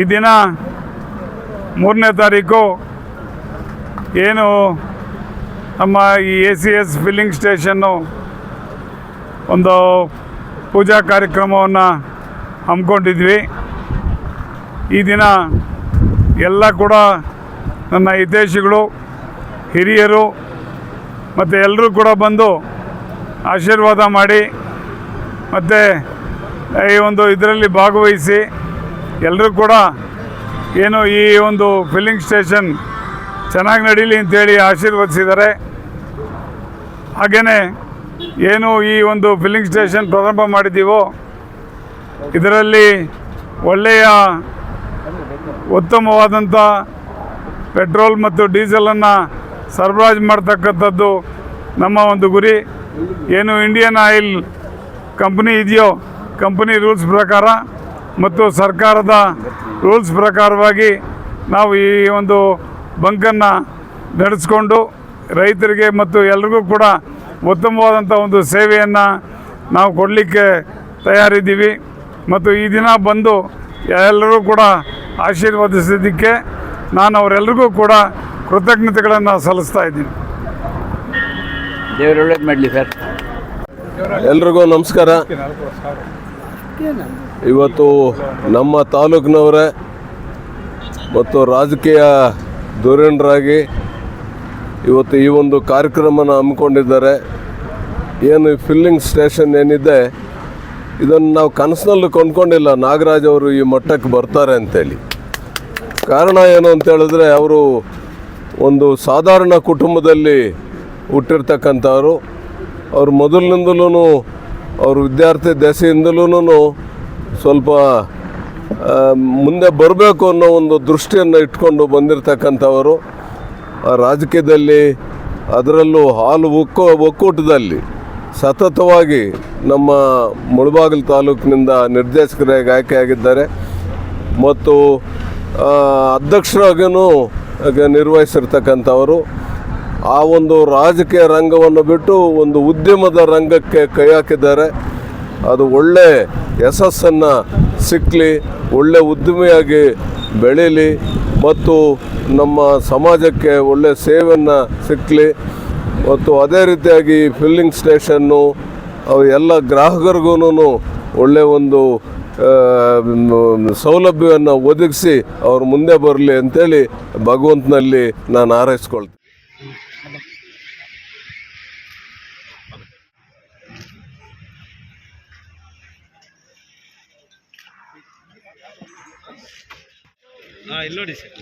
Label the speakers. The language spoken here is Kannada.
Speaker 1: ಈ ದಿನ 3ನೇ ತಾರೀಕು ಏನು ನಮ್ಮ ಈ ACS ಫಿಲ್ಲಿಂಗ್ ಸ್ಟೇಷನ್ನು ಒಂದು ಪೂಜಾ ಕಾರ್ಯಕ್ರಮವನ್ನು ಹಮ್ಮಿಕೊಂಡಿದ್ವಿ. ಈ ದಿನ ಎಲ್ಲ ಕೂಡ ನನ್ನ ಹಿತೈಷಿಗಳು, ಹಿರಿಯರು ಮತ್ತು ಎಲ್ಲರೂ ಕೂಡ ಬಂದು ಆಶೀರ್ವಾದ ಮಾಡಿ ಮತ್ತು ಈ ಒಂದು ಇದರಲ್ಲಿ ಭಾಗವಹಿಸಿ ಎಲ್ಲರೂ ಕೂಡ ಏನು ಈ ಒಂದು ಫಿಲ್ಲಿಂಗ್ ಸ್ಟೇಷನ್ ಚೆನ್ನಾಗಿ ನಡೀಲಿ ಅಂತೇಳಿ ಆಶೀರ್ವದಿಸಿದ್ದಾರೆ. ಹಾಗೆಯೇ ಏನು ಈ ಒಂದು ಫಿಲ್ಲಿಂಗ್ ಸ್ಟೇಷನ್ ಪ್ರಾರಂಭ ಮಾಡಿದ್ದೀವೋ ಇದರಲ್ಲಿ ಒಳ್ಳೆಯ ಉತ್ತಮವಾದಂಥ ಪೆಟ್ರೋಲ್ ಮತ್ತು ಡೀಸೆಲನ್ನು ಸರಬರಾಜು ಮಾಡ್ತಕ್ಕಂಥದ್ದು ನಮ್ಮ ಒಂದು ಗುರಿ. ಏನು ಇಂಡಿಯನ್ ಆಯಿಲ್ ಕಂಪ್ನಿ ಇದೆಯೋ ಕಂಪನಿ ರೂಲ್ಸ್ ಪ್ರಕಾರ ಮತ್ತು ಸರ್ಕಾರದ ರೂಲ್ಸ್ ಪ್ರಕಾರವಾಗಿ ನಾವು ಈ ಒಂದು ಬಂಕನ್ನು ನಡೆಸ್ಕೊಂಡು ರೈತರಿಗೆ ಮತ್ತು ಎಲ್ರಿಗೂ ಕೂಡ ಉತ್ತಮವಾದಂಥ ಒಂದು ಸೇವೆಯನ್ನು ನಾವು ಕೊಡಲಿಕ್ಕೆ ತಯಾರಿದ್ದೀವಿ. ಮತ್ತು ಈ ದಿನ ಬಂದು ಎಲ್ಲರೂ ಕೂಡ ಆಶೀರ್ವದಿಸಿದ್ದಕ್ಕೆ ನಾನು ಅವರೆಲ್ಲರಿಗೂ ಕೂಡ ಕೃತಜ್ಞತೆಗಳನ್ನು ಸಲ್ಲಿಸ್ತಾ ಇದ್ದೀನಿ.
Speaker 2: ದೇವರು ಒಳ್ಳೇದು ಮಾಡಲಿ ಸರ್.
Speaker 3: ಎಲ್ರಿಗೂ ನಮಸ್ಕಾರ. ಇವತ್ತು ನಮ್ಮ ತಾಲೂಕಿನವರೇ ಮತ್ತು ರಾಜಕೀಯ ಧುರೀಣರಾಗಿ ಇವತ್ತು ಈ ಒಂದು ಕಾರ್ಯಕ್ರಮನ ಹಮ್ಮಿಕೊಂಡಿದ್ದಾರೆ. ಏನು ಫಿಲ್ಲಿಂಗ್ ಸ್ಟೇಷನ್ ಏನಿದೆ ಇದನ್ನು ನಾವು ಕನಸಿನಲ್ಲೂ ಕೊಂಡ್ಕೊಂಡಿಲ್ಲ ನಾಗರಾಜ್ ಅವರು ಈ ಮಟ್ಟಕ್ಕೆ ಬರ್ತಾರೆ ಅಂತೇಳಿ. ಕಾರಣ ಏನು ಅಂತೇಳಿದ್ರೆ ಅವರು ಒಂದು ಸಾಧಾರಣ ಕುಟುಂಬದಲ್ಲಿ ಹುಟ್ಟಿರ್ತಕ್ಕಂಥವ್ರು. ಅವರು ಮೊದಲಿನಿಂದಲೂ ಅವರು ವಿದ್ಯಾರ್ಥಿ ದೆಸೆಯಿಂದಲೂ ಸ್ವಲ್ಪ ಮುಂದೆ ಬರಬೇಕು ಅನ್ನೋ ಒಂದು ದೃಷ್ಟಿಯನ್ನು ಇಟ್ಕೊಂಡು ಬಂದಿರತಕ್ಕಂಥವರು. ರಾಜಕೀಯದಲ್ಲಿ ಅದರಲ್ಲೂ ಹಾಲು ಒಕ್ಕೂಟದಲ್ಲಿ ಸತತವಾಗಿ ನಮ್ಮ ಮುಳಬಾಗಿಲು ತಾಲೂಕಿನಿಂದ ನಿರ್ದೇಶಕರಾಗಿ ಆಯ್ಕೆಯಾಗಿದ್ದಾರೆ ಮತ್ತು ಅಧ್ಯಕ್ಷರಾಗೂ ನಿರ್ವಹಿಸಿರ್ತಕ್ಕಂಥವರು. ಆ ಒಂದು ರಾಜಕೀಯ ರಂಗವನ್ನು ಬಿಟ್ಟು ಒಂದು ಉದ್ಯಮದ ರಂಗಕ್ಕೆ ಕೈ ಹಾಕಿದ್ದಾರೆ. ಅದು ಒಳ್ಳೆ ಯಶಸ್ಸನ್ನು ಸಿಕ್ಕಲಿ, ಒಳ್ಳೆ ಉದ್ಯಮಿಯಾಗಿ ಬೆಳೀಲಿ ಮತ್ತು ನಮ್ಮ ಸಮಾಜಕ್ಕೆ ಒಳ್ಳೆ ಸೇವೆಯನ್ನು ಸಿಕ್ಕಲಿ. ಮತ್ತು ಅದೇ ರೀತಿಯಾಗಿ ಫಿಲ್ಲಿಂಗ್ ಸ್ಟೇಷನ್ನು ಎಲ್ಲ ಗ್ರಾಹಕರಿಗೂ ಒಳ್ಳೆಯ ಒಂದು ಸೌಲಭ್ಯವನ್ನು ಒದಗಿಸಿ ಅವರು ಮುಂದೆ ಬರಲಿ ಅಂತೇಳಿ ಭಗವಂತನಲ್ಲಿ ನಾನು ಹಾರೈಸ್ಕೊಳ್ತೀನಿ.
Speaker 4: ಇಲ್ಲಿ ನೋಡಿ ಸರ್.